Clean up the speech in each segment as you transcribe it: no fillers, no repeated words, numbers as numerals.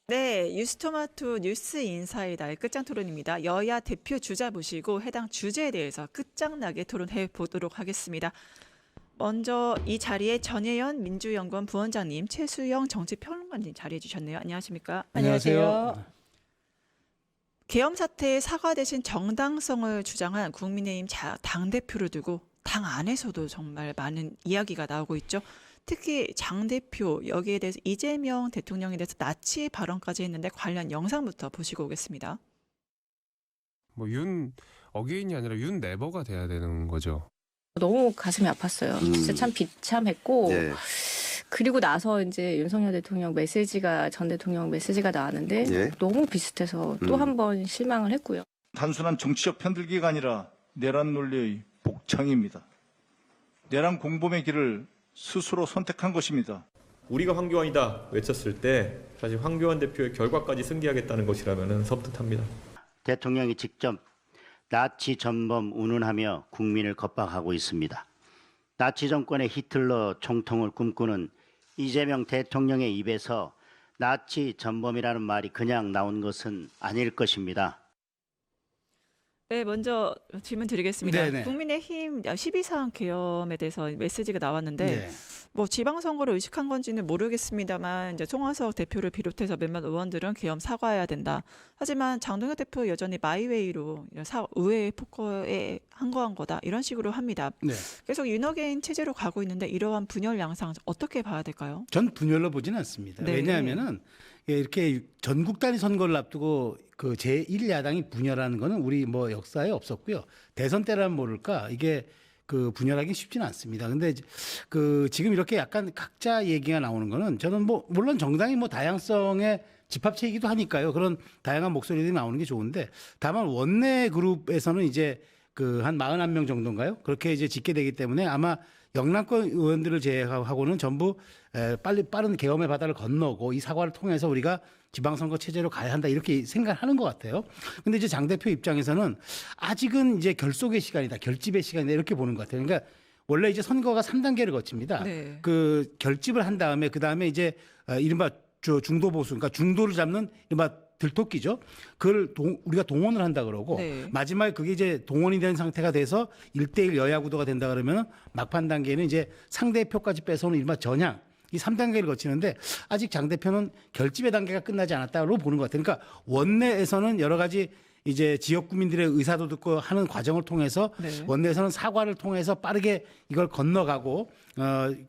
네, 뉴스토마토 뉴스 인사이다의 끝장 토론입니다. 여야 대표 주자 모시고 해당 주제에 대해서 끝장나게 토론해 보도록 하겠습니다. 먼저 이 자리에 전혜연 민주연구원 부원장님, 최수영 정치평론가님 자리해 주셨네요. 안녕하십니까? 안녕하세요. 계엄 사태의 사과 대신 정당성을 주장한 국민의힘 당대표를 두고 당 안에서도 정말 많은 이야기가 나오고 있죠. 특히 장 대표 여기에 대해서 이재명 대통령에 대해서 나치 발언까지 했는데 관련 영상부터 보시고 오겠습니다. 윤 어게인이 아니라 윤 네버가 돼야 되는 거죠. 너무 가슴이 아팠어요. 진짜 참 비참했고 네. 그리고 나서 이제 윤석열 대통령 전 대통령 메시지가 나왔는데 예. 너무 비슷해서 또 한 번 실망을 했고요. 단순한 정치적 편들기가 아니라 내란 논리의 복창입니다. 내란 공범의 길을 스스로 선택한 것입니다. 우리가 황교안이다 외쳤을 때 사실 황교안 대표의 결과까지 승계하겠다는 것이라면 섬뜩합니다. 대통령이 직접 나치 전범 운운하며 국민을 겁박하고 있습니다. 나치 정권의 히틀러 총통을 꿈꾸는 이재명 대통령의 입에서 나치 전범이라는 말이 그냥 나온 것은 아닐 것입니다. 네, 먼저 질문 드리겠습니다. 네네. 국민의힘 12사안 계엄에 대해서 메시지가 나왔는데 네. 뭐 지방선거를 의식한 건지는 모르겠습니다만 이제 송화석 대표를 비롯해서 몇몇 의원들은 계엄 사과해야 된다. 하지만 장동혁 대표 여전히 마이웨이로 의회 포커에 항거한 거다 이런 식으로 합니다. 네. 계속 윤어게인 체제로 가고 있는데 이러한 분열 양상 어떻게 봐야 될까요? 전 분열로 보지는 않습니다. 네. 왜냐하면은 이렇게 전국 단위 선거를 앞두고 그 제1야당이 분열하는 거는 우리 뭐 역사에 없었고요. 대선 때라면 모를까 이게 그 분열하기 쉽지는 않습니다. 근데 그 지금 이렇게 약간 각자 얘기가 나오는 거는 저는 뭐 물론 정당이 뭐 다양성의 집합체이기도 하니까요. 그런 다양한 목소리들이 나오는 게 좋은데 다만 원내 그룹에서는 이제 그 한 41명 정도인가요? 그렇게 이제 짓게 되기 때문에 아마 영남권 의원들을 제외하고는 전부 빠른 계엄의 바다를 건너고 이 사과를 통해서 우리가 지방선거 체제로 가야 한다 이렇게 생각하는 것 같아요. 근데 이제 장 대표 입장에서는 아직은 이제 결속의 시간이다, 결집의 시간이다 이렇게 보는 것 같아요. 그러니까 원래 이제 선거가 3단계를 거칩니다. 네. 그 결집을 한 다음에 그 다음에 이제 이른바 중도 보수, 그러니까 중도를 잡는 이른바 들토끼죠. 그걸 우리가 동원을 한다 그러고 네. 마지막에 그게 이제 동원이 된 상태가 돼서 1대1 여야 구도가 된다 그러면 막판 단계는 이제 상대표까지 뺏어오는 이른바 전향. 이 3단계를 거치는데 아직 장 대표는 결집의 단계가 끝나지 않았다고 보는 것 같아요. 그러니까 원내에서는 여러 가지 이제 지역 구민들의 의사도 듣고 하는 과정을 통해서 네. 원내에서는 사과를 통해서 빠르게 이걸 건너가고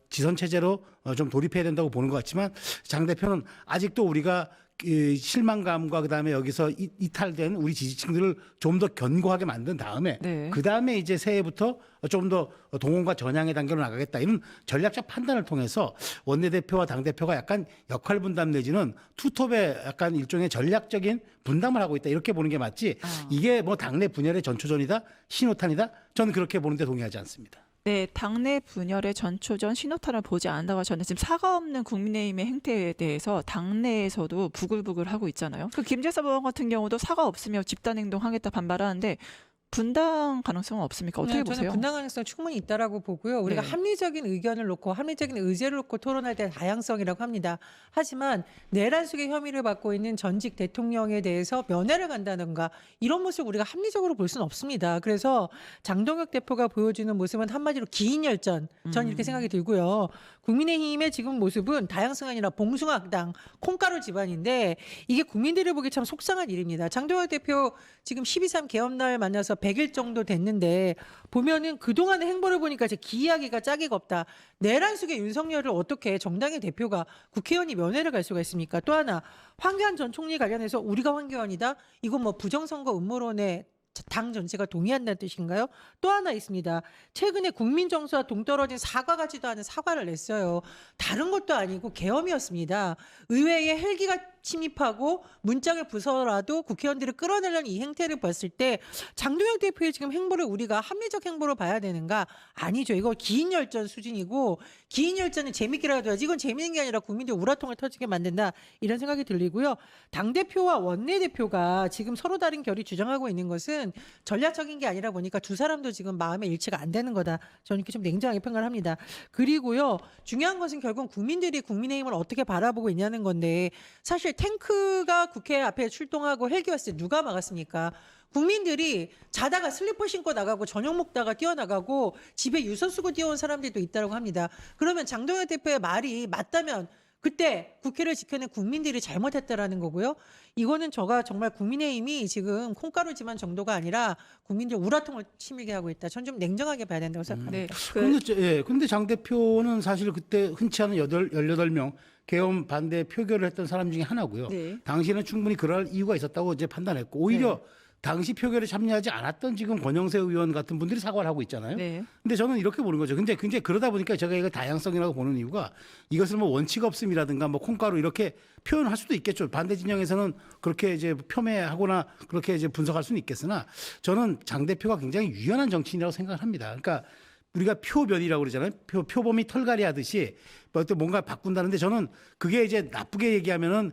지선 체제로 좀 돌입해야 된다고 보는 것 같지만 장 대표는 아직도 우리가 실망감과 그다음에 여기서 이탈된 우리 지지층들을 좀 더 견고하게 만든 다음에 네. 그다음에 이제 새해부터 좀 더 동원과 전향의 단계로 나가겠다 이런 전략적 판단을 통해서 원내대표와 당대표가 약간 역할 분담 내지는 투톱의 약간 일종의 전략적인 분담을 하고 있다 이렇게 보는 게 맞지 이게 뭐 당내 분열의 전초전이다 신호탄이다 저는 그렇게 보는데 동의하지 않습니다. 네, 당내 분열의 전초전 신호탄을 보지 않는다고 하셨는데 지금 사과 없는 국민의힘의 행태에 대해서 당내에서도 부글부글 하고 있잖아요. 그 김재섭 의원 같은 경우도 사과 없으면 집단행동하겠다 반발하는데 분당 가능성은 없습니까? 어떻게 네, 보세요? 저는 분당 가능성 충분히 있다라고 보고요. 우리가 네. 합리적인 의견을 놓고 합리적인 의제를 놓고 토론할 때 다양성이라고 합니다. 하지만 내란 속의 혐의를 받고 있는 전직 대통령에 대해서 면회를 간다든가 이런 모습 우리가 합리적으로 볼 수는 없습니다. 그래서 장동혁 대표가 보여주는 모습은 한마디로 기인 열전 전 이렇게 생각이 들고요. 국민의힘의 지금 모습은 다양성이 아니라 봉숭아당 콩가루 집안인데 이게 국민들이 보기 참 속상한 일입니다. 장동혁 대표 지금 12.3 계엄날 만나서 100일 정도 됐는데 보면은 그동안의 행보를 보니까 제 기이하기가 짝이가 없다. 내란 속의 윤석열을 어떻게 정당의 대표가 국회의원이 면회를 갈 수가 있습니까? 또 하나 황교안 전 총리 관련해서 우리가 황교안이다? 이건 뭐 부정선거 음모론에 당 전체가 동의한다는 뜻인가요? 또 하나 있습니다. 최근에 국민 정서와 동떨어진 사과 같지도 않은 사과를 냈어요. 다른 것도 아니고 계엄이었습니다. 의회에 헬기가 침입하고 문짝을 부숴라도 국회의원들을 끌어내려는 이 행태를 봤을 때 장동혁 대표의 지금 행보를 우리가 합리적 행보로 봐야 되는가? 아니죠. 이거 기인 열전 수준이고 기인 열전은 재밌게라도 해야지. 이건 재밌는 게 아니라 국민들 우라통을 터지게 만든다. 이런 생각이 들리고요. 당대표와 원내대표가 지금 서로 다른 결의 주장하고 있는 것은 전략적인 게 아니라 보니까 두 사람도 지금 마음의 일치가 안 되는 거다. 저는 이렇게 좀 냉정하게 평가를 합니다. 그리고요. 중요한 것은 결국 국민들이 국민의힘을 어떻게 바라보고 있냐는 건데 사실 사실 탱크가 국회 앞에 출동하고 헬기 왔을 때 누가 막았습니까? 국민들이 자다가 슬리퍼 신고 나가고 저녁 먹다가 뛰어나가고 집에 유서 쓰고 뛰어온 사람들도 있다고 합니다. 그러면 장동혁 대표의 말이 맞다면 그때 국회를 지켜낸 국민들이 잘못했다라는 거고요. 이거는 제가 정말 국민의힘이 지금 콩가루지만 정도가 아니라 국민들 우라통을 치밀게 하고 있다. 전 좀 냉정하게 봐야 된다고 생각합니다. 네. 근데 장 대표는 사실 그때 흔치 않은 18명 계엄 반대 표결을 했던 사람 중에 하나고요. 네. 당시에는 충분히 그럴 이유가 있었다고 이제 판단했고 오히려 당시 표결에 참여하지 않았던 지금 권영세 의원 같은 분들이 사과를 하고 있잖아요. 네. 근데 저는 이렇게 보는 거죠. 근데 그러다 보니까 제가 이거 다양성이라고 보는 이유가 이것을 뭐 원칙 없음이라든가 뭐 콩가루 이렇게 표현할 수도 있겠죠. 반대 진영에서는 그렇게 이제 폄훼하거나 그렇게 이제 분석할 수는 있겠으나 저는 장 대표가 굉장히 유연한 정치인이라고 생각을 합니다. 그러니까 우리가 표변이라고 그러잖아요. 표범이 털갈이 하듯이 뭔가 바꾼다는데 저는 그게 이제 나쁘게 얘기하면은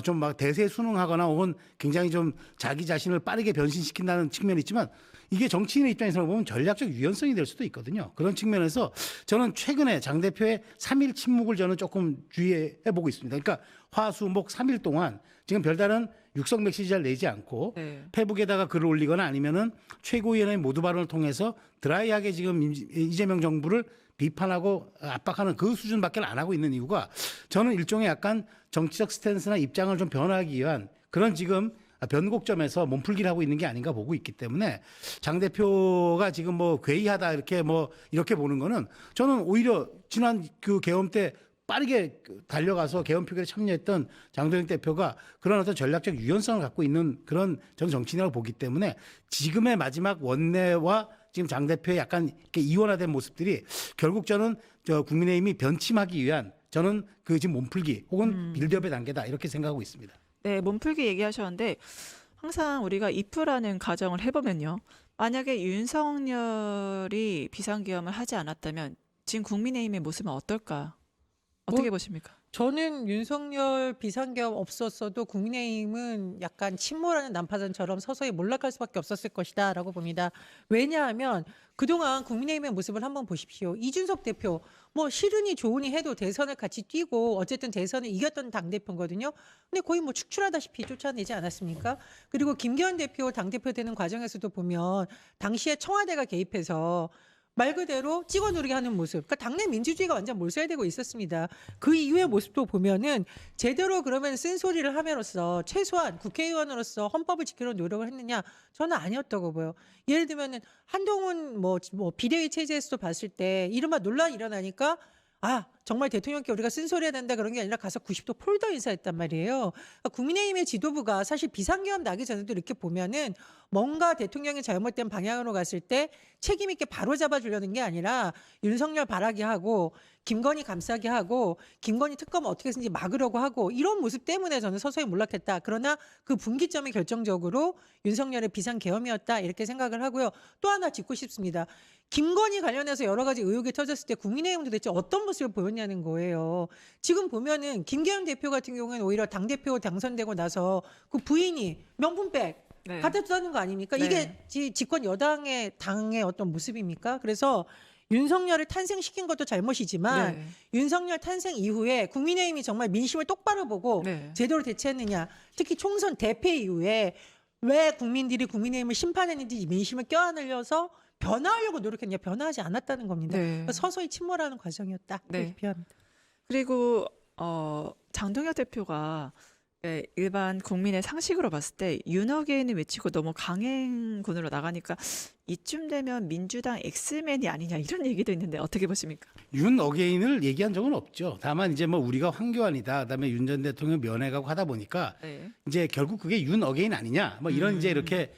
좀 막 대세순응하거나 혹은 굉장히 좀 자기 자신을 빠르게 변신시킨다는 측면이 있지만 이게 정치인의 입장에서 보면 전략적 유연성이 될 수도 있거든요. 그런 측면에서 저는 최근에 장 대표의 3일 침묵을 저는 조금 주의해 보고 있습니다. 그러니까 화수목 3일 동안 지금 별다른 육성 메시지를 내지 않고 네. 페북에다가 글을 올리거나 아니면은 최고위원회 모두 발언을 통해서 드라이하게 지금 이재명 정부를 비판하고 압박하는 그 수준밖에 안 하고 있는 이유가 저는 일종의 약간 정치적 스탠스나 입장을 좀 변화하기 위한 그런 지금 변곡점에서 몸풀기를 하고 있는 게 아닌가 보고 있기 때문에 장 대표가 지금 뭐 괴이하다 이렇게 보는 거는 저는 오히려 지난 그 계엄 때 빠르게 달려가서 계엄 표결에 참여했던 장동혁 대표가 그런 어떤 전략적 유연성을 갖고 있는 그런 전 정치인이라고 보기 때문에 지금의 마지막 원내와 지금 장 대표의 약간 이렇게 이원화된 모습들이 결국 저는 국민의힘이 변침하기 위한 저는 그 지금 몸풀기 혹은 빌드업의 단계다 이렇게 생각하고 있습니다. 네, 몸풀기 얘기하셨는데 항상 우리가 if라는 가정을 해보면요. 만약에 윤석열이 비상계엄을 하지 않았다면 지금 국민의힘의 모습은 어떨까? 어떻게 보십니까? 저는 윤석열 비상계엄 없었어도 국민의힘은 약간 침몰하는 난파선처럼 서서히 몰락할 수밖에 없었을 것이다라고 봅니다. 왜냐하면 그동안 국민의힘의 모습을 한번 보십시오. 이준석 대표 뭐 싫으니 좋으니 해도 대선을 같이 뛰고 어쨌든 대선을 이겼던 당대표거든요. 근데 거의 뭐 축출하다시피 쫓아내지 않았습니까? 그리고 김기현 대표 당대표 되는 과정에서도 보면 당시에 청와대가 개입해서 말 그대로 찍어 누르게 하는 모습. 그러니까 당내 민주주의가 완전 몰살되고 있었습니다. 그 이후의 모습도 보면은 제대로 그러면 쓴소리를 함으로써 최소한 국회의원으로서 헌법을 지키려 노력을 했느냐? 저는 아니었다고 보여. 예를 들면은 한동훈 뭐 비대위 체제에서도 봤을 때 이른바 논란이 일어나니까 정말 대통령께 우리가 쓴소리해야 된다 그런 게 아니라 가서 90도 폴더 인사했단 말이에요. 그러니까 국민의힘의 지도부가 사실 비상계엄 나기 전에도 이렇게 보면은 뭔가 대통령이 잘못된 방향으로 갔을 때 책임 있게 바로 잡아주려는 게 아니라 윤석열 바라게 하고 김건희 감싸게 하고 김건희 특검 어떻게 해서든지 막으려고 하고 이런 모습 때문에 저는 서서히 몰락했다. 그러나 그 분기점이 결정적으로 윤석열의 비상계엄이었다 이렇게 생각을 하고요. 또 하나 짚고 싶습니다. 김건희 관련해서 여러 가지 의혹이 터졌을 때 국민의힘은 도대체 어떤 모습을 보였냐는 거예요. 지금 보면은 김기현 대표 같은 경우는 오히려 당대표 당선되고 나서 그 부인이 명품백 네. 갖다 주는 거 아닙니까? 네. 이게 집권 여당의 당의 어떤 모습입니까? 그래서 윤석열을 탄생시킨 것도 잘못이지만 네. 윤석열 탄생 이후에 국민의힘이 정말 민심을 똑바로 보고 네. 제대로 대처했느냐. 특히 총선 대패 이후에 왜 국민들이 국민의힘을 심판했는지 민심을 껴안으려서 변화하려고 노력했냐. 변화하지 않았다는 겁니다. 네. 서서히 침몰하는 과정이었다. 네. 이렇게 표현합니다. 그리고 장동혁 대표가 일반 국민의 상식으로 봤을 때 윤어게인을 외치고 너무 강행군으로 나가니까 이쯤 되면 민주당 엑스맨이 아니냐 이런 얘기도 있는데 어떻게 보십니까? 윤 어게인을 얘기한 적은 없죠. 다만 이제 뭐 우리가 황교안이다, 그다음에 윤 전 대통령 면회가고 하다 보니까 네. 이제 결국 그게 윤 어게인 아니냐, 뭐 이런 이제 이렇게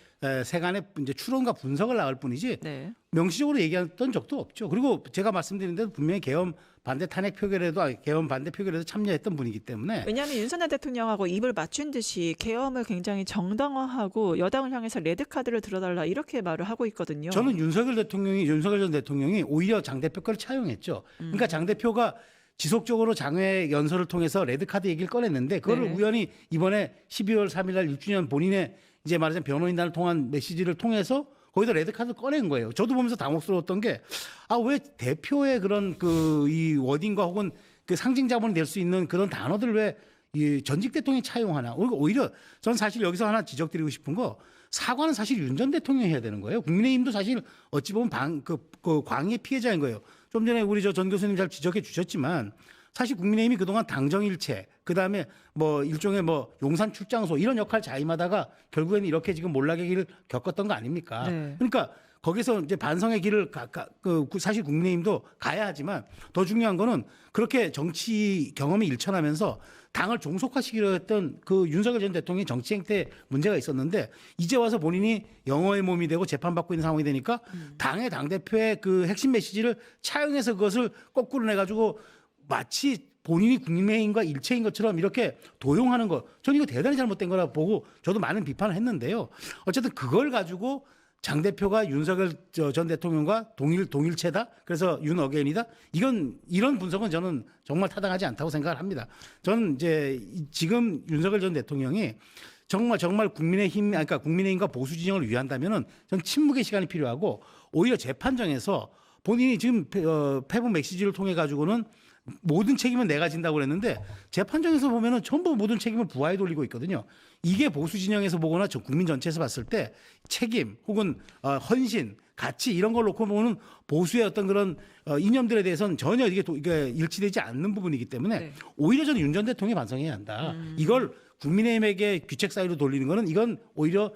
세간의 이제 추론과 분석을 나갈 뿐이지 네. 명시적으로 얘기했던 적도 없죠. 그리고 제가 말씀드린 대로 분명히 계엄 반대 탄핵 표결에도 계엄 반대 표결에도 참여했던 분이기 때문에 왜냐하면 윤석열 대통령하고 입을 맞춘 듯이 계엄을 굉장히 정당화하고 여당을 향해서 레드카드를 들어달라 이렇게 말을 하고 있거든요. 저는 윤석열 전 대통령이 오히려 장 대표 걸 차용했죠. 그러니까 장 대표가 지속적으로 장외 연설을 통해서 레드카드 얘기를 꺼냈는데 그거를 네. 우연히 이번에 12월 3일 날 6주년 본인의 이제 말하자면 변호인단을 통한 메시지를 통해서 거기다 레드카드를 꺼낸 거예요. 저도 보면서 당혹스러웠던 게 왜 대표의 그런 이 워딩과 혹은 그 상징 자본이 될 수 있는 그런 단어들을 왜 이 전직 대통령이 차용하나. 오히려 전 사실 여기서 하나 지적드리고 싶은 거, 사과는 사실 윤 전 대통령이 해야 되는 거예요. 국민의힘도 사실 어찌 보면 그 광의 피해자인 거예요. 좀 전에 우리 전 교수님 잘 지적해 주셨지만 사실 국민의힘이 그동안 당정일체, 그다음에 뭐 일종의 뭐 용산 출장소 이런 역할 자임하다가 결국에는 이렇게 지금 몰락의 길을 겪었던 거 아닙니까? 네. 그러니까 거기서 이제 반성의 길을 사실 국민의힘도 가야 하지만 더 중요한 거는 그렇게 정치 경험이 일천하면서 당을 종속화시키려 했던 그 윤석열 전 대통령의 정치 행태에 문제가 있었는데 이제 와서 본인이 영어의 몸이 되고 재판받고 있는 상황이 되니까 당의 당대표의 그 핵심 메시지를 차용해서 그것을 거꾸로 내가지고 마치 본인이 국민의힘과 일체인 것처럼 이렇게 도용하는 거, 저는 이거 대단히 잘못된 거라 보고 저도 많은 비판을 했는데요. 어쨌든 그걸 가지고 장 대표가 윤석열 전 대통령과 동일체다. 그래서 윤어게인이다. 이런 분석은 저는 정말 타당하지 않다고 생각을 합니다. 저는 이제 지금 윤석열 전 대통령이 정말 국민의힘과 보수 진영을 위한다면은 전 침묵의 시간이 필요하고 오히려 재판정에서 본인이 지금 페북 메시지를 통해 가지고는 모든 책임은 내가 진다고 그랬는데 재판정에서 보면은 전부 모든 책임을 부하에 돌리고 있거든요. 이게 보수 진영에서 보거나 국민 전체에서 봤을 때 책임 혹은 헌신, 가치 이런 걸 놓고 보면 보수의 어떤 그런 이념들에 대해서는 전혀 이게 일치되지 않는 부분이기 때문에 네. 오히려 저는 윤 전 대통령이 반성해야 한다. 이걸 국민의힘에게 귀책 사유로 돌리는 거는 이건 오히려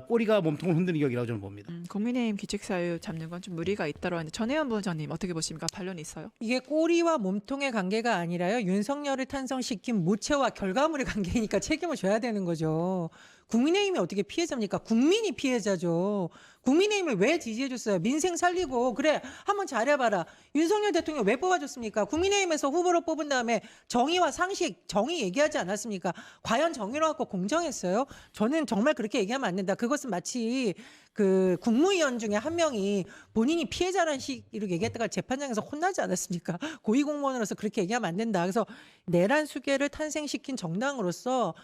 꼬리가 몸통을 흔드는 격이라고 저는 봅니다. 국민의힘 기책사유 잡는 건 좀 무리가 있다고 하는데 전혜연 부원장님 어떻게 보십니까? 반론이 있어요? 이게 꼬리와 몸통의 관계가 아니라요. 윤석열을 탄생시킨 모체와 결과물의 관계니까 책임을 져야 되는 거죠. 국민의힘이 어떻게 피해자입니까? 국민이 피해자죠. 국민의힘을 왜 지지해줬어요? 민생 살리고 그래 한번 잘해봐라. 윤석열 대통령 왜 뽑아줬습니까? 국민의힘에서 후보로 뽑은 다음에 정의와 상식, 정의 얘기하지 않았습니까? 과연 정의로 갖고 공정했어요? 저는 정말 그렇게 얘기하면 안 된다. 그것은 마치 그 국무위원 중에 한 명이 본인이 피해자라는 식으로 얘기했다가 재판장에서 혼나지 않았습니까? 고위공무원으로서 그렇게 얘기하면 안 된다. 그래서 내란 수계를 탄생시킨 정당으로서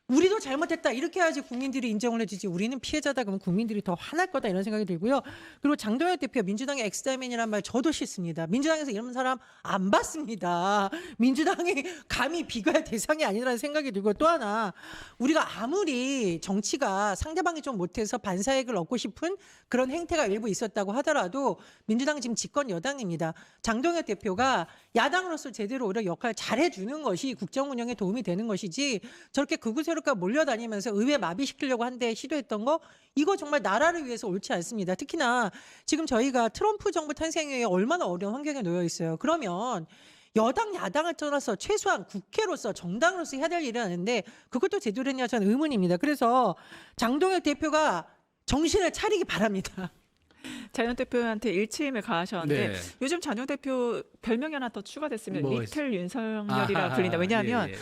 우리도 잘못했다 이렇게 해야지 국민들이 인정을 해주지 우리는 피해자다 그러면 국민들이 더 화날 거다 이런 생각이 들고요. 그리고 장동혁 대표 민주당의 엑스자맨이란 말 저도 싫습니다. 민주당에서 이런 사람 안 봤습니다. 민주당이 감히 비교할 대상이 아니라는 생각이 들고 또 하나 우리가 아무리 정치가 상대방이 좀 못해서 반사익을 얻고 싶은 그런 행태가 일부 있었다고 하더라도 민주당 지금 집권 여당입니다. 장동혁 대표가 야당으로서 제대로 오히려 역할을 잘해주는 것이 국정 운영에 도움이 되는 것이지 저렇게 극우세력과 몰려다니면서 의회 마비시키려고 한데 시도했던 거 이거 정말 나라를 위해서 옳지 않습니다. 특히나 지금 저희가 트럼프 정부 탄생에 얼마나 어려운 환경에 놓여 있어요. 그러면 여당 야당을 떠나서 최소한 국회로서 정당으로서 해야 될 일을 하는데 그것도 제대로 했냐 저는 의문입니다. 그래서 장동혁 대표가 정신을 차리기 바랍니다. 장현 대표한테 일침을 가하셨는데 네. 요즘 장현 대표 별명이 하나 더 추가됐습니다. 뭐 리틀 윤석열이라 불린다. 왜냐하면 예.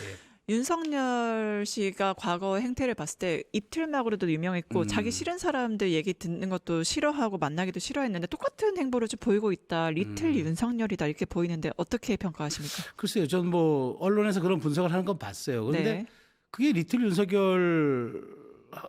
윤석열 씨가 과거 행태를 봤을 때 입틀막으로도 유명했고 자기 싫은 사람들 얘기 듣는 것도 싫어하고 만나기도 싫어했는데 똑같은 행보를 좀 보이고 있다. 리틀 윤석열이다 이렇게 보이는데 어떻게 평가하십니까? 글쎄요, 전 뭐 언론에서 그런 분석을 하는 건 봤어요. 그런데 네. 그게 리틀 윤석열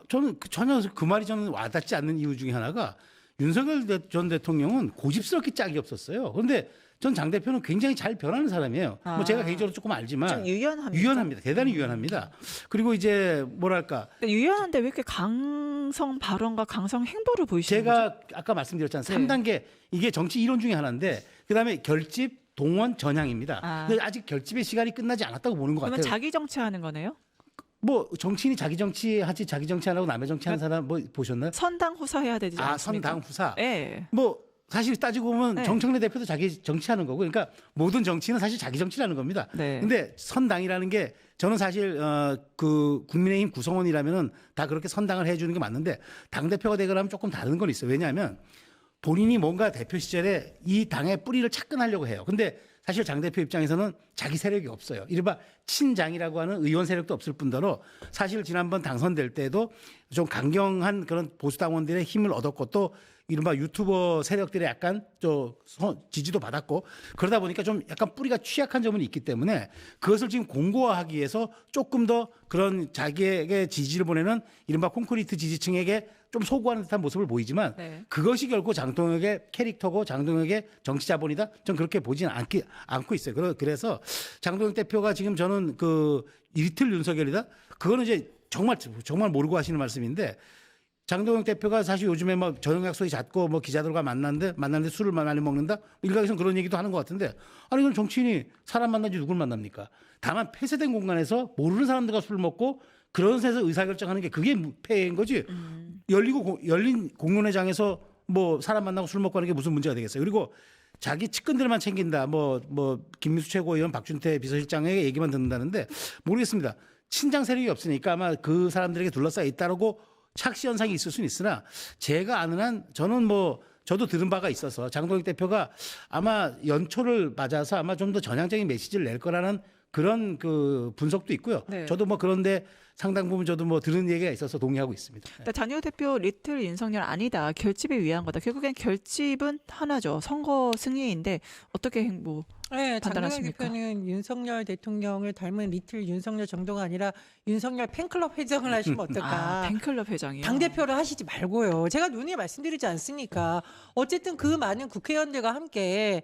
저는 전혀 그 말이 저는 와닿지 않는 이유 중에 하나가 윤석열 전 대통령은 고집스럽게 짝이 없었어요. 그런데 전 장 대표는 굉장히 잘 변하는 사람이에요. 뭐 제가 개인적으로 조금 알지만 좀 유연합니다. 유연합니다. 대단히 유연합니다. 그리고 이제 뭐랄까 유연한데 왜 이렇게 강성 발언과 강성 행보를 보이시는 거죠? 제가 아까 말씀드렸잖아요. 네. 3단계 이게 정치 이론 중에 하나인데 그다음에 결집, 동원, 전향입니다. 아. 근데 아직 결집의 시간이 끝나지 않았다고 보는 것 그러면 같아요. 자기 정치하는 거네요? 뭐 정치인이 자기 정치하지 자기 정치 안 하고 남의 정치하는 사람 뭐 보셨나요? 선당 후사해야 되지 않습니까? 선당 후사. 네. 뭐 사실 따지고 보면 네. 정청래 대표도 자기 정치하는 거고, 그러니까 모든 정치는 사실 자기 정치라는 겁니다. 네. 근데 선당이라는 게 저는 사실 그 국민의힘 구성원이라면은 다 그렇게 선당을 해주는 게 맞는데 당 대표가 되거나 하면 조금 다른 건 있어요. 왜냐하면 본인이 뭔가 대표 시절에 이 당의 뿌리를 착근하려고 해요. 근데 사실 장 대표 입장에서는 자기 세력이 없어요. 이른바 친장이라고 하는 의원 세력도 없을 뿐더러 사실 지난번 당선될 때도 좀 강경한 그런 보수 당원들의 힘을 얻었고 또 이른바 유튜버 세력들의 약간 지지도 받았고 그러다 보니까 좀 약간 뿌리가 취약한 점은 있기 때문에 그것을 지금 공고화하기 위해서 조금 더 그런 자기에게 지지를 보내는 이른바 콘크리트 지지층에게 좀 소구하는 듯한 모습을 보이지만 네. 그것이 결국 장동혁의 캐릭터고 장동혁의 정치 자본이다. 전 그렇게 보지는 않고 있어요. 그래서 장동혁 대표가 지금 저는 그 이틀 윤석열이다. 그거는 이제 정말 모르고 하시는 말씀인데 장동영 대표가 사실 요즘에 뭐 저녁 약속이 잦고 뭐 기자들과 만났는데 술을 많이 먹는다. 일각에서는 그런 얘기도 하는 것 같은데 아니 그럼 정치인이 사람 만나지 누굴 만납니까? 다만 폐쇄된 공간에서 모르는 사람들과 술을 먹고 그런 데서 의사결정하는 게 그게 폐해인 거지. 열린 공론회장에서 뭐 사람 만나고 술 먹고 하는 게 무슨 문제가 되겠어요. 그리고 자기 측근들만 챙긴다. 뭐 김민수 최고위원, 박준태 비서실장의 얘기만 듣는다는데 모르겠습니다. 친장 세력이 없으니까 아마 그 사람들에게 둘러싸여 있다라고 착시 현상이 있을 수는 있으나 제가 아는 한 저도 들은 바가 있어서 장동혁 대표가 아마 연초를 맞아서 아마 좀 더 전향적인 메시지를 낼 거라는 그런 그 분석도 있고요. 네. 저도 뭐 그런데 상당 부분 저도 뭐 들은 얘기가 있어서 동의하고 있습니다. 그러니까 장동혁 대표 리틀 윤석열 아니다. 결집에 위한 거다. 결국엔 결집은 하나죠. 선거 승리인데 어떻게 네, 장동영 판단하십니까? 대표는 윤석열 대통령을 닮은 리틀 윤석열 정도가 아니라 윤석열 팬클럽 회장을 하시면 어떨까? 팬클럽 회장이요. 당대표를 하시지 말고요. 제가 누누이 말씀드리지 않습니까? 어쨌든 그 많은 국회의원들과 함께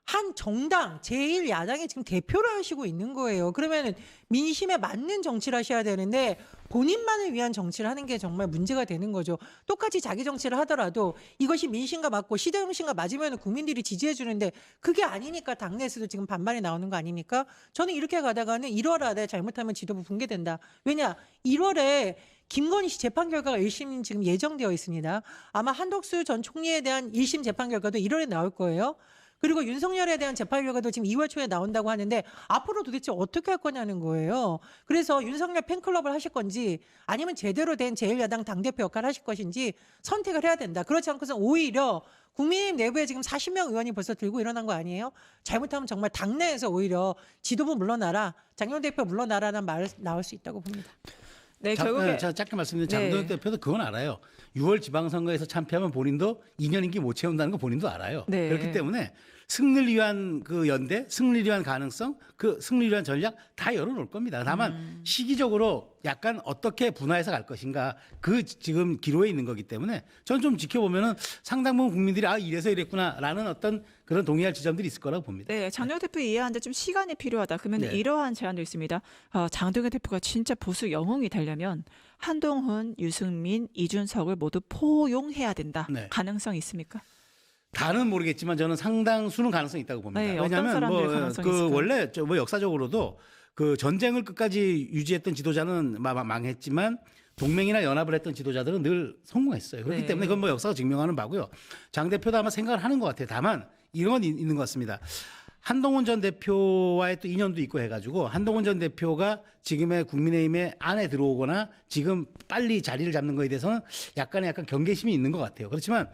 한 정당 제1야당의 지금 대표를 하시고 있는 거예요. 그러면 민심에 맞는 정치를 하셔야 되는데 본인만을 위한 정치를 하는 게 정말 문제가 되는 거죠. 똑같이 자기 정치를 하더라도 이것이 민심과 맞고 시대 정신과 맞으면 국민들이 지지해 주는데 그게 아니니까 당내에서도 지금 반발이 나오는 거 아닙니까? 저는 이렇게 가다가는 1월 안에 잘못하면 지도부 붕괴된다. 왜냐? 1월에 김건희 씨 재판 결과가 1심 지금 예정되어 있습니다. 아마 한덕수 전 총리에 대한 1심 재판 결과도 1월에 나올 거예요. 그리고 윤석열에 대한 재판 결과도 지금 2월 초에 나온다고 하는데 앞으로 도대체 어떻게 할 거냐는 거예요. 그래서 윤석열 팬클럽을 하실 건지 아니면 제대로 된 제1야당 당대표 역할을 하실 것인지 선택을 해야 된다. 그렇지 않고서 오히려 국민의힘 내부에 지금 40명 의원이 벌써 들고 일어난 거 아니에요? 잘못하면 정말 당내에서 오히려 지도부 물러나라, 장영 대표 물러나라는 말 나올 수 있다고 봅니다. 네, 결국에 제가 짧게 말씀드린 네. 장동혁 대표도 그건 알아요. 6월 지방선거에서 참패하면 본인도 2년 임기 못 채운다는 거 본인도 알아요. 네. 그렇기 때문에 승리를 위한 그 연대, 승리를 위한 가능성, 그 승리를 위한 전략 다 열어놓을 겁니다. 다만 시기적으로 약간 어떻게 분화해서 갈 것인가 그 지금 기로에 있는 거기 때문에 저는 좀 지켜보면은 상당 부분 국민들이 이래서 이랬구나라는 어떤 그런 동의할 지점들이 있을 거라고 봅니다. 네, 장동혁 대표 이해하는데 좀 시간이 필요하다. 그러면 네. 이러한 제안도 있습니다. 장동혁 대표가 진짜 보수 영웅이 되려면 한동훈, 유승민, 이준석을 모두 포용해야 된다. 네. 가능성이 있습니까? 다는 모르겠지만 저는 상당수는 가능성이 있다고 봅니다. 네, 어떤 왜냐하면 사람들이 가능성이 있을까요? 원래 역사적으로도 그 전쟁을 끝까지 유지했던 지도자는 망했지만 동맹이나 연합을 했던 지도자들은 늘 성공했어요. 그렇기 네. 때문에 그건 역사가 증명하는 바고요. 장 대표도 아마 생각을 하는 것 같아요. 다만 이런 건 있는 것 같습니다. 한동훈 전 대표와의 또 인연도 있고 해가지고 한동훈 전 대표가 지금의 국민의힘에 안에 들어오거나 지금 빨리 자리를 잡는 거에 대해서는 약간 경계심이 있는 것 같아요. 그렇지만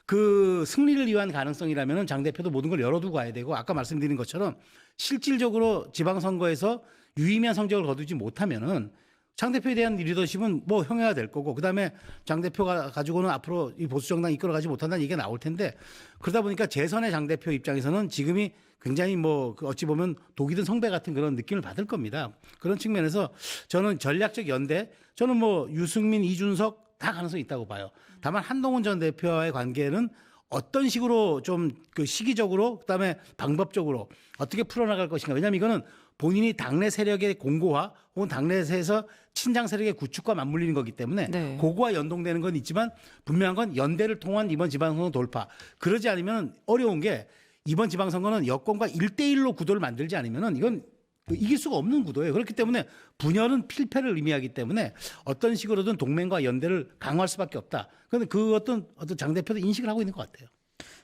그 승리를 위한 가능성이라면 장 대표도 모든 걸 열어두고 가야 되고 아까 말씀드린 것처럼 실질적으로 지방선거에서 유의미한 성적을 거두지 못하면은 장 대표에 대한 리더십은 뭐 형해야 될 거고 그다음에 장 대표가 가지고는 앞으로 이 보수 정당 이끌어가지 못한다는 얘기가 나올 텐데 그러다 보니까 재선의 장 대표 입장에서는 지금이 굉장히 어찌 보면 독이 든 성배 같은 그런 느낌을 받을 겁니다. 그런 측면에서 저는 전략적 연대 저는 유승민, 이준석 다 가능성이 있다고 봐요. 다만 한동훈 전 대표와의 관계는 어떤 식으로 좀 그 시기적으로 그다음에 방법적으로 어떻게 풀어나갈 것인가. 왜냐하면 이거는 본인이 당내 세력의 공고화 혹은 당내에서 친장 세력의 구축과 맞물리는 거기 때문에 네. 그거와 연동되는 건 있지만 분명한 건 연대를 통한 이번 지방선거 돌파. 그러지 않으면 어려운 게 이번 지방선거는 여권과 1대1로 구도를 만들지 않으면 이건 이길 수가 없는 구도예요. 그렇기 때문에 분열은 필패를 의미하기 때문에 어떤 식으로든 동맹과 연대를 강화할 수밖에 없다. 그런데 그 어떤 장 대표도 인식을 하고 있는 것 같아요.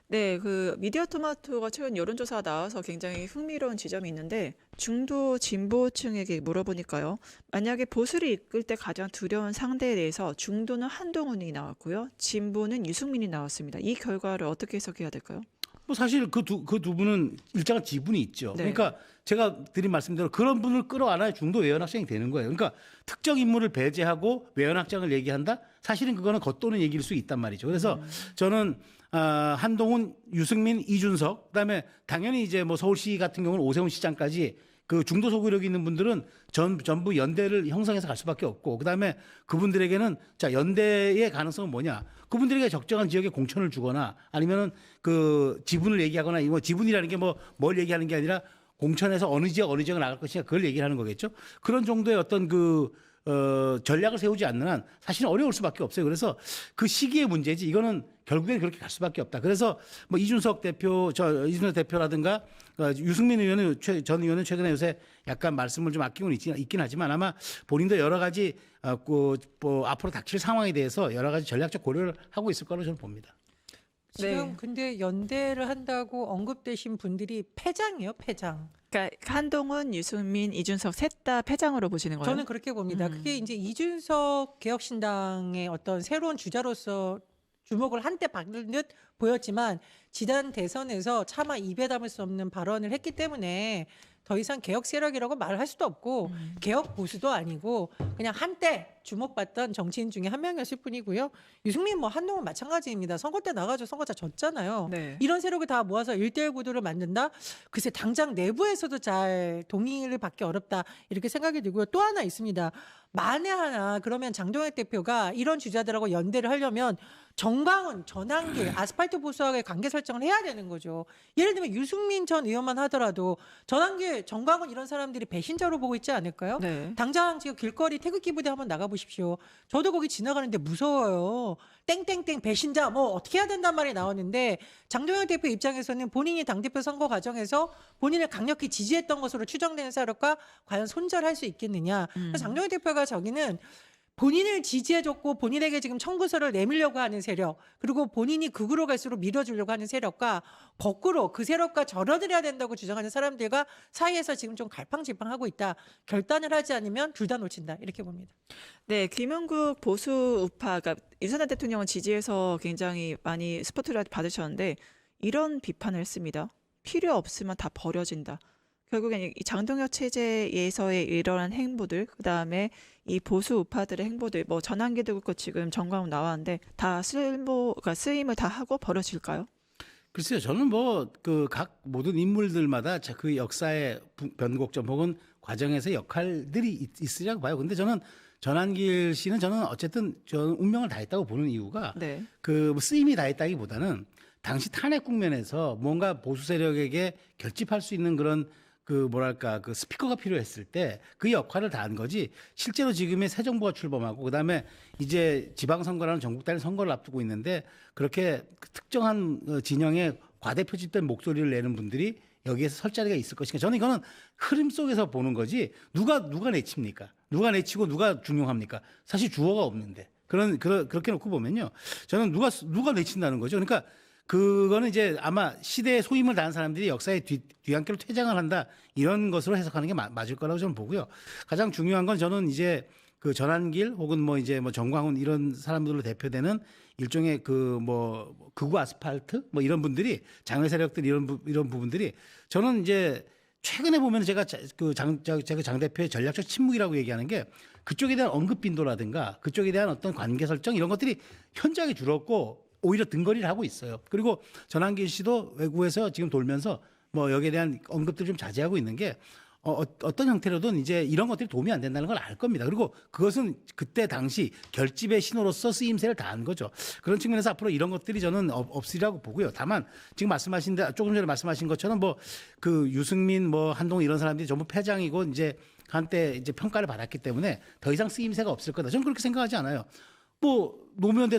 네, 그 미디어 토마토가 최근 여론조사가 나와서 굉장히 흥미로운 지점이 있는데 중도 진보층에게 물어보니까요. 만약에 보수를 이끌 때 가장 두려운 상대에 대해서 중도는 한동훈이 나왔고요. 진보는 유승민이 나왔습니다. 이 결과를 어떻게 해석해야 될까요? 사실 그 두 분은 일정한 지분이 있죠. 네. 그러니까 제가 드린 말씀대로 그런 분을 끌어안아야 중도 외연확장이 되는 거예요. 그러니까 특정 인물을 배제하고 외연확장을 얘기한다? 사실은 그거는 겉도는 얘기일 수 있단 말이죠. 그래서 저는 한동훈, 유승민, 이준석, 그다음에 당연히 이제 서울시 같은 경우는 오세훈 시장까지 그 중도 소구력이 있는 분들은 전부 연대를 형성해서 갈 수밖에 없고 그다음에 그분들에게는 자 연대의 가능성은 뭐냐? 그분들에게 적정한 지역에 공천을 주거나 아니면은 그 지분을 얘기하거나 지분이라는 게 뭘 얘기하는 게 아니라 공천에서 어느 지역을 나갈 것이냐 그걸 얘기를 하는 거겠죠. 그런 정도의 어떤 전략을 세우지 않는 한 사실은 어려울 수밖에 없어요. 그래서 그 시기의 문제지 이거는 결국엔 그렇게 갈 수밖에 없다. 그래서 뭐 이준석 대표라든가 유승민 전 의원은 최근에 요새 약간 말씀을 좀 아끼고는 있긴 하지만 아마 본인도 여러 가지 앞으로 닥칠 상황에 대해서 여러 가지 전략적 고려를 하고 있을 거로 저는 봅니다. 지금 네. 근데 연대를 한다고 언급되신 분들이 패장이에요, 패장. 그러니까 한동훈, 유승민, 이준석 셋 다 패장으로 보시는 거예요? 저는 그렇게 봅니다. 그게 이제 이준석 개혁신당의 어떤 새로운 주자로서 주목을 한때 받는 듯 보였지만 지난 대선에서 차마 입에 담을 수 없는 발언을 했기 때문에 더 이상 개혁 세력이라고 말을 할 수도 없고 개혁 보수도 아니고 그냥 한때 주목받던 정치인 중에 한 명이었을 뿐이고요. 유승민 뭐 한동훈 마찬가지입니다. 선거 때 나가서 선거 다 졌잖아요. 네. 이런 세력을 다 모아서 1대1 구도를 만든다? 글쎄 당장 내부에서도 잘 동의를 받기 어렵다 이렇게 생각이 들고요. 또 하나 있습니다. 만에 하나 그러면 장동혁 대표가 이런 주자들하고 연대를 하려면 정광훈, 전한길, 아스팔트 보수와의 관계 설정을 해야 되는 거죠. 예를 들면 유승민 전 의원만 하더라도 전한길, 정광훈 이런 사람들이 배신자로 보고 있지 않을까요? 네. 당장 지금 길거리 태극기 부대 한번 나가보십시오. 저도 거기 지나가는데 무서워요. 땡땡땡 배신자 뭐 어떻게 해야 된단 말이 나오는데 장동혁 대표 입장에서는 본인이 당대표 선거 과정에서 본인을 강력히 지지했던 것으로 추정되는 세력과 과연 손절할 수 있겠느냐. 그래서 장동혁 대표가 저기는 본인을 지지해줬고 본인에게 지금 청구서를 내밀려고 하는 세력 그리고 본인이 극으로 갈수록 밀어주려고 하는 세력과 거꾸로 그 세력과 절여들어야 된다고 주장하는 사람들과 사이에서 지금 좀 갈팡질팡하고 있다. 결단을 하지 않으면 둘 다 놓친다. 이렇게 봅니다. 네, 김은국 보수 우파, 그러니까 윤석열 대통령은 지지해서 굉장히 많이 스포트라이트 받으셨는데 이런 비판을 했습니다. 필요 없으면 다 버려진다. 결국엔 이 장동혁 체제에서의 이러한 행보들, 그 다음에 이 보수 우파들의 행보들, 뭐 전환기도 그렇고 지금 정광훈 나왔는데 다 그러니까 쓰임을 다 하고 버려질까요? 글쎄요, 저는 뭐 각 모든 인물들마다 그 역사의 변곡점 혹은 과정에서 역할들이 있으리라고 봐요. 근데 저는 전한길 씨는 저는 어쨌든 저는 운명을 다했다고 보는 이유가 네. 뭐 쓰임이 다했다기보다는 당시 탄핵 국면에서 뭔가 보수 세력에게 결집할 수 있는 그런 뭐랄까 스피커가 필요했을 때 그 역할을 다한 거지 실제로 지금의 새 정부가 출범하고 그다음에 이제 지방선거라는 전국 단위 선거를 앞두고 있는데 그렇게 특정한 진영의 과대표집된 목소리를 내는 분들이 여기에서 설 자리가 있을 것인가. 저는 이거는 흐름 속에서 보는 거지 누가 내칩니까? 누가 내치고 누가 중용합니까? 사실 주어가 없는데 그렇게 놓고 보면요. 저는 누가 내친다는 거죠. 그러니까 그거는 이제 아마 시대의 소임을 다한 사람들이 역사의 뒤안길로 퇴장을 한다 이런 것으로 해석하는 게 맞을 거라고 저는 보고요. 가장 중요한 건 저는 이제 그 전한길 혹은 뭐 이제 뭐 정광훈 이런 사람들로 대표되는 일종의 극우 아스팔트 뭐 이런 분들이 장외 세력들 이런 부분들이 저는 이제 최근에 보면 제가 장 대표의 전략적 침묵이라고 얘기하는 게 그쪽에 대한 언급 빈도라든가 그쪽에 대한 어떤 관계 설정 이런 것들이 현저하게 줄었고 오히려 등거리를 하고 있어요. 그리고 전한길 씨도 외국에서 지금 돌면서 뭐 여기에 대한 언급들을 좀 자제하고 있는 게 어떤 형태로든 이제 이런 것들이 도움이 안 된다는 걸 알 겁니다. 그리고 그것은 그때 당시 결집의 신호로서 쓰임새를 다한 거죠. 그런 측면에서 앞으로 이런 것들이 저는 없으리라고 보고요. 다만 지금 조금 전에 말씀하신 것처럼 뭐 유승민 한동훈 이런 사람들이 전부 패장이고 이제 한때 이제 평가를 받았기 때문에 더 이상 쓰임새가 없을 거다. 저는 그렇게 생각하지 않아요. 노무현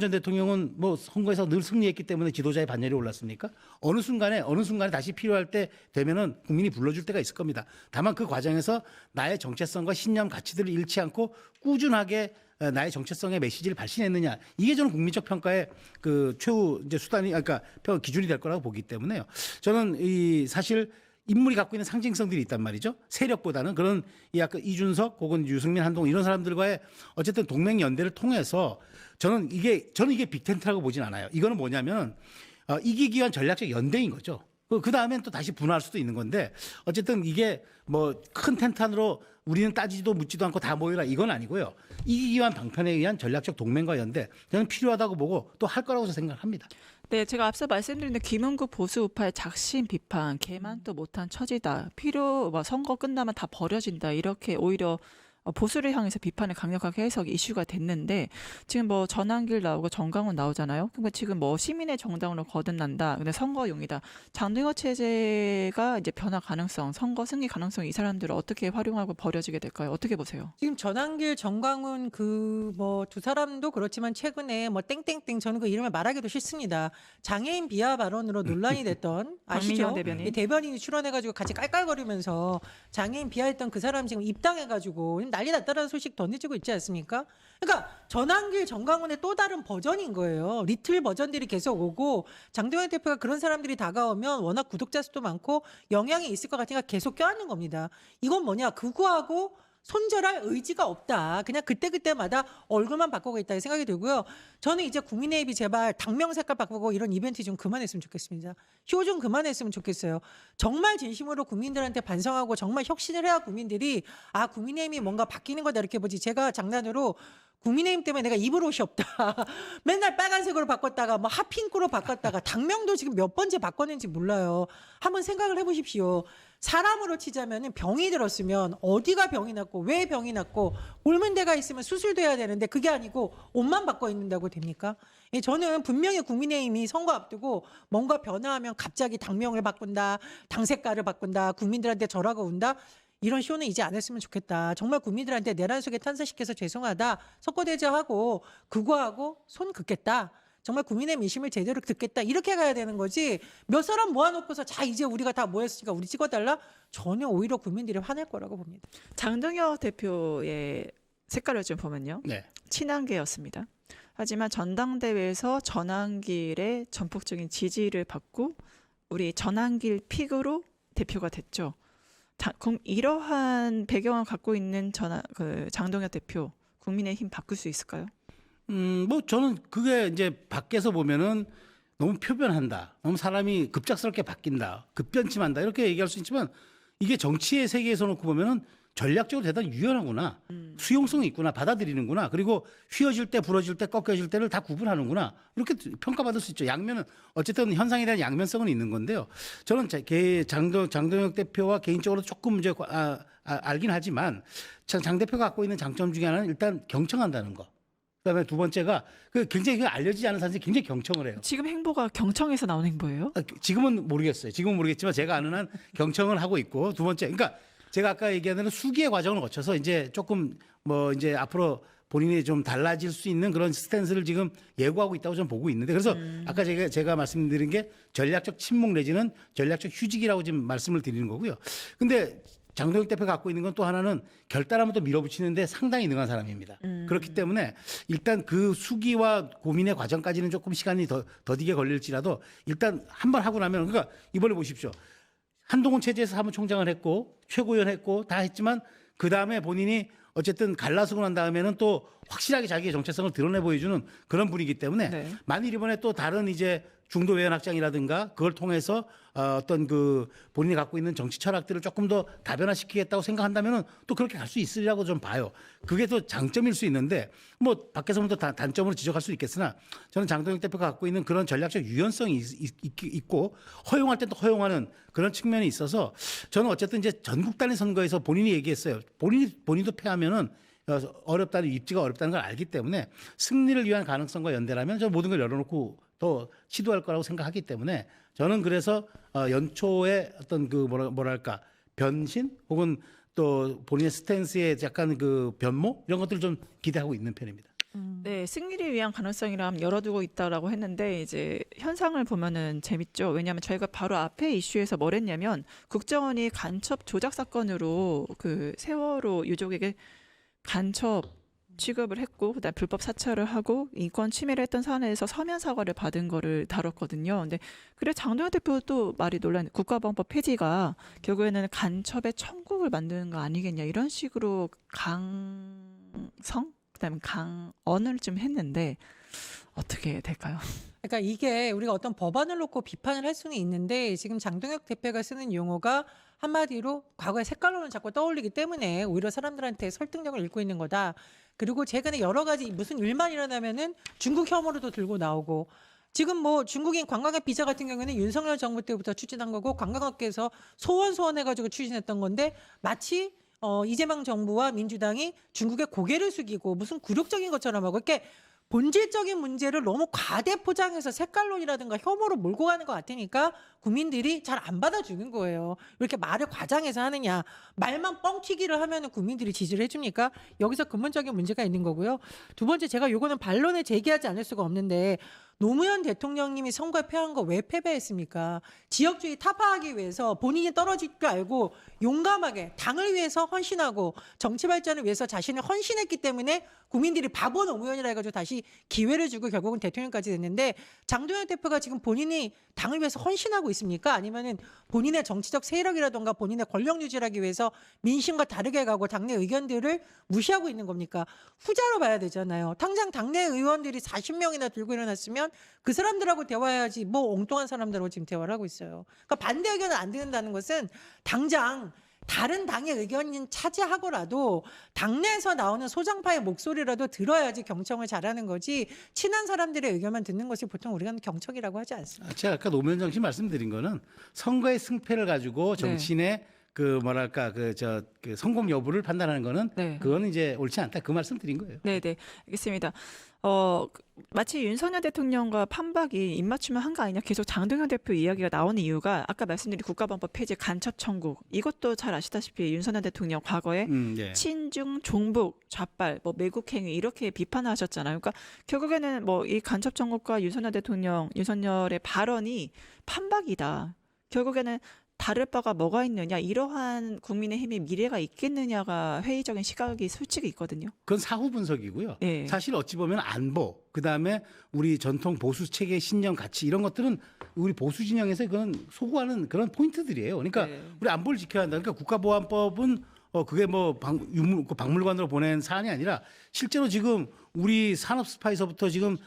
전 대통령은 선거에서 늘 승리했기 때문에 지도자의 반열에 올랐습니까? 어느 순간에 다시 필요할 때 되면은 국민이 불러줄 때가 있을 겁니다. 다만 그 과정에서 나의 정체성과 신념, 가치들을 잃지 않고 꾸준하게 나의 정체성의 메시지를 발신했느냐 이게 저는 국민적 평가의 최후 이제 수단이 그러니까 기준이 될 거라고 보기 때문에요. 저는 사실 인물이 갖고 있는 상징성들이 있단 말이죠. 세력보다는 그런 아까 이준석 혹은 유승민, 한동훈 이런 사람들과의 어쨌든 동맹 연대를 통해서 저는 이게 빅텐트라고 보진 않아요. 이거는 뭐냐면 이기기 위한 전략적 연대인 거죠. 그 다음엔 또 다시 분화할 수도 있는 건데 어쨌든 이게 큰 텐트 안으로 우리는 따지지도 묻지도 않고 다 모여라 이건 아니고요. 이기기 위한 방편에 의한 전략적 동맹과 연대 저는 필요하다고 보고 또 할 거라고 생각합니다. 네, 제가 앞서 말씀드린 김은국 보수 우파의 작심 비판, 개만도 못한 처지다. 선거 끝나면 다 버려진다. 이렇게 오히려 보수를 향해서 비판을 강력하게 해서 이슈가 됐는데 지금 뭐 전환길 나오고 정강훈 나오잖아요. 그러니까 지금 뭐 시민의 정당으로 거듭난다. 근데 선거용이다. 장동혁 체제가 이제 변화 가능성, 선거 승리 가능성 이 사람들을 어떻게 활용하고 버려지게 될까요? 어떻게 보세요? 지금 전환길, 정광훈 그 뭐 두 사람도 그렇지만 최근에 뭐 땡땡땡 저는 그 이름을 말하기도 싫습니다. 장애인 비하 발언으로 논란이 됐던 아시죠? 박민영 대변인. 이 대변인이 출연해가지고 같이 깔깔거리면서 장애인 비하했던 그 사람 지금 입당해가지고 난리 났다라는 소식 던지고 있지 않습니까? 그러니까 전환길, 정광훈의 또 다른 버전인 거예요. 리틀 버전들이 계속 오고 장동현 대표가 그런 사람들이 다가오면 워낙 구독자 수도 많고 영향이 있을 것 같으니까 계속 껴안는 겁니다. 이건 뭐냐? 그거하고 손절할 의지가 없다. 그냥 그때그때마다 얼굴만 바꾸고 있다 이 생각이 들고요. 저는 이제 국민의힘이 제발 당명 색깔 바꾸고 이런 이벤트 좀 그만했으면 좋겠습니다. 쇼 좀 그만했으면 좋겠어요. 정말 진심으로 국민들한테 반성하고 정말 혁신을 해야 국민들이 아 국민의힘이 뭔가 바뀌는 거다 이렇게 보지. 제가 장난으로 국민의힘 때문에 내가 입을 옷이 없다. 맨날 빨간색으로 바꿨다가 뭐 핫핑크로 바꿨다가 당명도 지금 몇 번째 바꿨는지 몰라요. 한번 생각을 해보십시오. 사람으로 치자면은 병이 들었으면 어디가 병이 났고 왜 병이 났고 옮은 데가 있으면 수술도 해야 되는데 그게 아니고 옷만 바꿔 입는다고 됩니까? 예, 저는 분명히 국민의힘이 선거 앞두고 뭔가 변화하면 갑자기 당명을 바꾼다, 당 색깔을 바꾼다, 국민들한테 절하고 온다. 이런 쇼는 이제 안 했으면 좋겠다. 정말 국민들한테 내란 속에 탄사시켜서 죄송하다. 석고대죄하고 그거하고 손 긋겠다. 정말 국민의 민심을 제대로 듣겠다. 이렇게 가야 되는 거지. 몇 사람 모아놓고서 자 이제 우리가 다 모였으니까 우리 찍어달라. 전혀 오히려 국민들이 화낼 거라고 봅니다. 장동혁 대표의 색깔을 좀 보면요. 네. 친한계였습니다. 하지만 전당대회에서 전환길의 전폭적인 지지를 받고 우리 전환길 픽으로 대표가 됐죠. 그럼 이러한 배경을 갖고 있는 장동혁 대표 국민의힘 바꿀 수 있을까요? 뭐 저는 그게 이제 밖에서 보면은 너무 표변한다. 너무 사람이 급작스럽게 바뀐다. 급변침한다. 이렇게 얘기할 수 있지만 이게 정치의 세계에서 놓고 보면은 전략적으로 대단히 유연하구나. 수용성이 있구나. 받아들이는구나. 그리고 휘어질 때, 부러질 때, 꺾여질 때를 다 구분하는구나. 이렇게 평가받을 수 있죠. 양면은 어쨌든 현상에 대한 양면성은 있는 건데요. 저는 장동혁 대표와 개인적으로 조금 이제 알긴 하지만 장 대표가 갖고 있는 장점 중에 하나는 일단 경청한다는 거. 그다음에 두 번째가 굉장히 알려지지 않은 사람들이 굉장히 경청을 해요. 지금 행보가 경청에서 나온 행보예요? 지금은 모르겠어요. 지금은 모르겠지만 제가 아는 한 경청을 하고 있고 두 번째, 그러니까 제가 아까 얘기한 대로 수기의 과정을 거쳐서 이제 조금 뭐 이제 앞으로 본인이 좀 달라질 수 있는 그런 스탠스를 지금 예고하고 있다고 저는 보고 있는데 그래서 아까 제가 말씀드린 게 전략적 침묵 내지는 전략적 휴직이라고 지금 말씀을 드리는 거고요. 근데 장동혁 대표가 갖고 있는 건 또 하나는 결단하면 또 밀어붙이는데 상당히 능한 사람입니다. 그렇기 때문에 일단 그 수기와 고민의 과정까지는 조금 시간이 더디게 걸릴지라도 일단 한번 하고 나면 그러니까 이번에 보십시오. 한동훈 체제에서 사무총장을 했고 최고위원 했고 다 했지만 그 다음에 본인이 어쨌든 갈라서고 난 다음에는 또 확실하게 자기의 정체성을 드러내 보여주는 그런 분이기 때문에 네. 만일 이번에 또 다른 이제 중도 외연 확장이라든가 그걸 통해서 어떤 그 본인이 갖고 있는 정치 철학들을 조금 더 다변화시키겠다고 생각한다면은 또 그렇게 갈 수 있으리라고 좀 봐요. 그게 또 장점일 수 있는데 뭐 밖에서 보면 또 단점으로 지적할 수 있겠으나 저는 장동혁 대표가 갖고 있는 그런 전략적 유연성이 있고 허용할 때 또 허용하는 그런 측면이 있어서 저는 어쨌든 이제 전국 단위 선거에서 본인이 얘기했어요. 본인도 패하면은 어렵다는 입지가 어렵다는 걸 알기 때문에 승리를 위한 가능성과 연대라면 저는 모든 걸 열어놓고 더 시도할 거라고 생각하기 때문에 저는 그래서 연초에 어떤 그 뭐랄까 변신 혹은 또 본인의 스탠스에 약간 그 변모 이런 것들을 좀 기대하고 있는 편입니다. 네, 승리를 위한 가능성이라면 열어두고 있다라고 했는데 이제 현상을 보면은 재밌죠. 왜냐하면 저희가 바로 앞에 이슈에서 뭘 했냐면 국정원이 간첩 조작 사건으로 그 세월호 유족에게 간첩 취급을 했고 그다음 불법 사찰을 하고 인권 침해를 했던 사안에서 서면 사과를 받은 거를 다뤘거든요. 근데 그래 장동혁 대표도 말이 논란 국가보안법 폐지가 결국에는 간첩의 천국을 만드는 거 아니겠냐 이런 식으로 강성 그다음에 강언을 좀 했는데 어떻게 될까요? 그러니까 이게 우리가 어떤 법안을 놓고 비판을 할 수는 있는데 지금 장동혁 대표가 쓰는 용어가 한마디로 과거의 색깔론을 자꾸 떠올리기 때문에 오히려 사람들한테 설득력을 잃고 있는 거다. 그리고 최근에 여러 가지 무슨 일만 일어나면은 중국 혐오로도 들고 나오고 지금 뭐 중국인 관광객 비자 같은 경우에는 윤석열 정부 때부터 추진한 거고 관광업계에서 소원해가지고 추진했던 건데 마치 이재명 정부와 민주당이 중국의 고개를 숙이고 무슨 굴욕적인 것처럼 하고 이렇게 본질적인 문제를 너무 과대 포장해서 색깔론이라든가 혐오로 몰고 가는 것 같으니까 국민들이 잘 안 받아주는 거예요. 왜 이렇게 말을 과장해서 하느냐. 말만 뻥튀기를 하면 국민들이 지지를 해줍니까? 여기서 근본적인 문제가 있는 거고요. 두 번째, 제가 요거는 반론을 제기하지 않을 수가 없는데 노무현 대통령님이 선거에 패한 거 왜 패배했습니까? 지역주의 타파하기 위해서 본인이 떨어질 줄 알고 용감하게 당을 위해서 헌신하고 정치 발전을 위해서 자신을 헌신했기 때문에 국민들이 바보 노무현이라 해가지고 다시 기회를 주고 결국은 대통령까지 됐는데 장동혁 대표가 지금 본인이 당을 위해서 헌신하고 있습니까? 아니면은 본인의 정치적 세력이라든가 본인의 권력 유지를 하기 위해서 민심과 다르게 가고 당내 의견들을 무시하고 있는 겁니까? 후자로 봐야 되잖아요. 당장 당내 의원들이 40명이나 들고 일어났으면 그 사람들하고 대화해야지 뭐 엉뚱한 사람들하고 지금 대화를 하고 있어요. 그러니까 반대 의견을 안 듣는다는 것은 당장 다른 당의 의견인 차지하고라도 당내에서 나오는 소장파의 목소리라도 들어야지 경청을 잘하는 거지 친한 사람들의 의견만 듣는 것이 보통 우리가 경청이라고 하지 않습니다. 제가 아까 노무현 정신 말씀드린 거는 선거의 승패를 가지고 정치인의 그 뭐랄까 그 성공 여부를 판단하는 거는 네. 그거는 이제 옳지 않다. 그 말씀 드린 거예요. 네, 알겠습니다. 마치 윤석열 대통령과 판박이 입맞춤을 한 거 아니냐 계속 장동현 대표 이야기가 나오는 이유가 아까 말씀드린 국가범법 폐지 간첩 청구 이것도 잘 아시다시피 윤석열 대통령 과거에 예. 친중 종북 좌빨 뭐 매국행위 이렇게 비판하셨잖아요. 그러니까 결국에는 뭐 이 간첩 청구과 윤석열 대통령 윤석열의 발언이 판박이다. 결국에는 다를 바가 뭐가 있느냐 이러한 국민의힘의 미래가 있겠느냐가 회의적인 시각이 솔직히 있거든요. 그건 사후 분석이고요. 네. 사실 어찌 보면 안보, 그다음에 우리 전통 보수 체계 신념 가치 이런 것들은 우리 보수 진영에서 그건 소구하는 그런 포인트들이에요. 그러니까 네. 우리 안보를 지켜야 한다. 그러니까 국가보안법은 그게 뭐 박물관으로 보낸 사안이 아니라 실제로 지금 우리 산업 스파이서부터 지금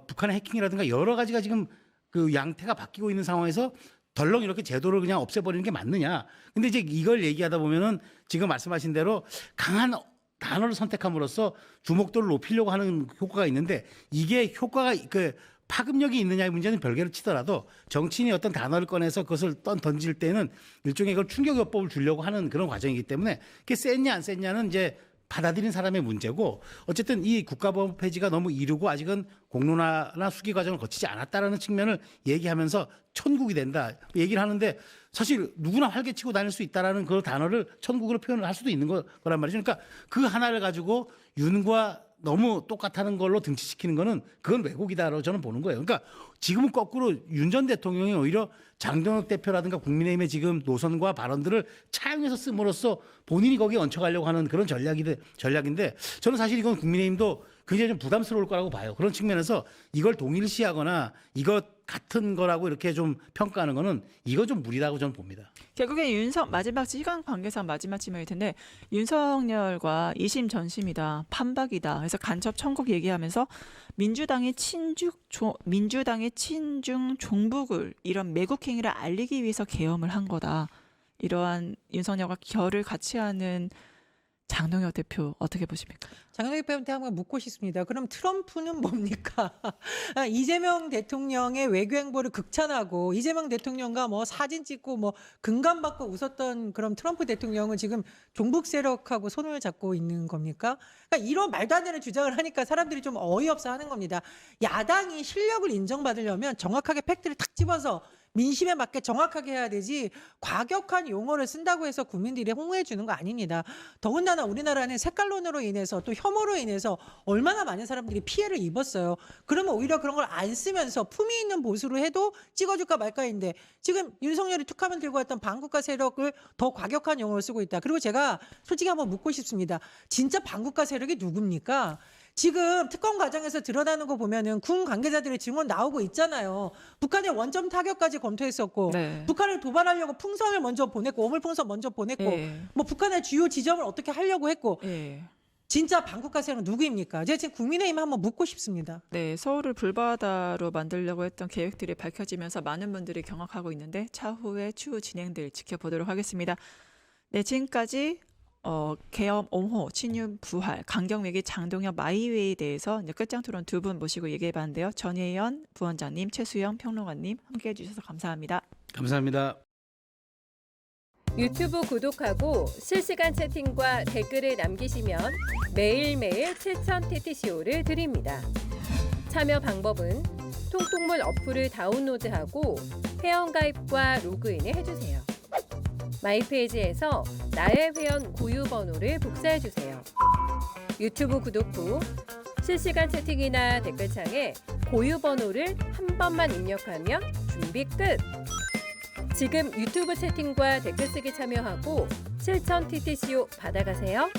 북한의 해킹이라든가 여러 가지가 지금 그 양태가 바뀌고 있는 상황에서 덜렁 이렇게 제도를 그냥 없애버리는 게 맞느냐. 근데 이제 이걸 얘기하다 보면은 지금 말씀하신 대로 강한 단어를 선택함으로써 주목도를 높이려고 하는 효과가 있는데 이게 효과가 그 파급력이 있느냐의 문제는 별개로 치더라도 정치인이 어떤 단어를 꺼내서 그것을 던질 때는 일종의 그걸 충격요법을 주려고 하는 그런 과정이기 때문에 그게 셌냐 안 셌냐는 이제 받아들인 사람의 문제고 어쨌든 이 국가보안 폐지가 너무 이르고 아직은 공론화나 수기 과정을 거치지 않았다라는 측면을 얘기하면서 천국이 된다 얘기를 하는데 사실 누구나 활개치고 다닐 수 있다라는 그 단어를 천국으로 표현을 할 수도 있는 거란 말이죠. 그러니까 그 하나를 가지고 윤과 너무 똑같다는 걸로 등치시키는 거는 그건 왜곡이다라고 저는 보는 거예요. 그러니까 지금은 거꾸로 윤 전 대통령이 오히려 장동혁 대표라든가 국민의힘의 지금 노선과 발언들을 차용해서 씀으로써 본인이 거기에 얹혀가려고 하는 그런 전략인데 저는 사실 이건 국민의힘도 굉장히 좀 부담스러울 거라고 봐요. 그런 측면에서 이걸 동일시하거나 이것 같은 거라고 이렇게 좀 평가하는 거는 이거 좀 무리라고 저는 봅니다. 결국엔 마지막 시간 관계상 마지막 질문일 텐데 윤석열과 이심 전심이다 판박이다 그래서 간첩 청국 얘기하면서 민주당의 친중 종북을 이런 매국행위를 알리기 위해서 계엄을 한 거다. 이러한 윤석열과 결을 같이 하는 장동혁 대표 어떻게 보십니까? 장동혁 대표한테 한번 묻고 싶습니다. 그럼 트럼프는 뭡니까? 이재명 대통령의 외교 행보를 극찬하고 이재명 대통령과 뭐 사진 찍고 뭐 근감 받고 웃었던 그런 트럼프 대통령은 지금 종북 세력하고 손을 잡고 있는 겁니까? 그러니까 이런 말도 안 되는 주장을 하니까 사람들이 좀 어이없어 하는 겁니다. 야당이 실력을 인정받으려면 정확하게 팩트를 탁 집어서 민심에 맞게 정확하게 해야 되지 과격한 용어를 쓴다고 해서 국민들이 홍보해 주는 거 아닙니다. 더군다나 우리나라는 색깔론으로 인해서 또 혐오로 인해서 얼마나 많은 사람들이 피해를 입었어요. 그러면 오히려 그런 걸 안 쓰면서 품위 있는 보수로 해도 찍어줄까 말까인데 지금 윤석열이 툭하면 들고 왔던 반국가 세력을 더 과격한 용어를 쓰고 있다. 그리고 제가 솔직히 한번 묻고 싶습니다. 진짜 반국가 세력이 누굽니까? 지금 특검 과정에서 드러나는 거 보면은 군 관계자들의 증언 나오고 있잖아요. 북한의 원점 타격까지 검토했었고, 네. 북한을 도발하려고 풍선을 먼저 보냈고, 오물풍선 먼저 보냈고, 네. 뭐 북한의 주요 지점을 어떻게 하려고 했고, 예. 진짜 반국가 세력은 누구입니까? 제가 지금 국민의힘 한번 묻고 싶습니다. 네, 서울을 불바다로 만들려고 했던 계획들이 밝혀지면서 많은 분들이 경악하고 있는데 차후에 추후 진행들 지켜보도록 하겠습니다. 네, 지금까지 계엄 옹호, 친윤 부활, 강경위기 장동혁 마이웨이에 대해서 이제 끝장 토론 두 분 모시고 얘기해봤는데요. 전혜연 부원장님, 최수영 평론가님 함께해 주셔서 감사합니다. 감사합니다. 유튜브 구독하고 실시간 채팅과 댓글을 남기시면 매일매일 7000TTCO를 드립니다. 참여 방법은 통통물 어플을 다운로드하고 회원가입과 로그인을 해주세요. 마이페이지에서 나의 회원 고유 번호를 복사해주세요. 유튜브 구독 후 실시간 채팅이나 댓글창에 고유 번호를 한 번만 입력하면 준비 끝! 지금 유튜브 채팅과 댓글 쓰기 참여하고 7000TTCO 받아가세요.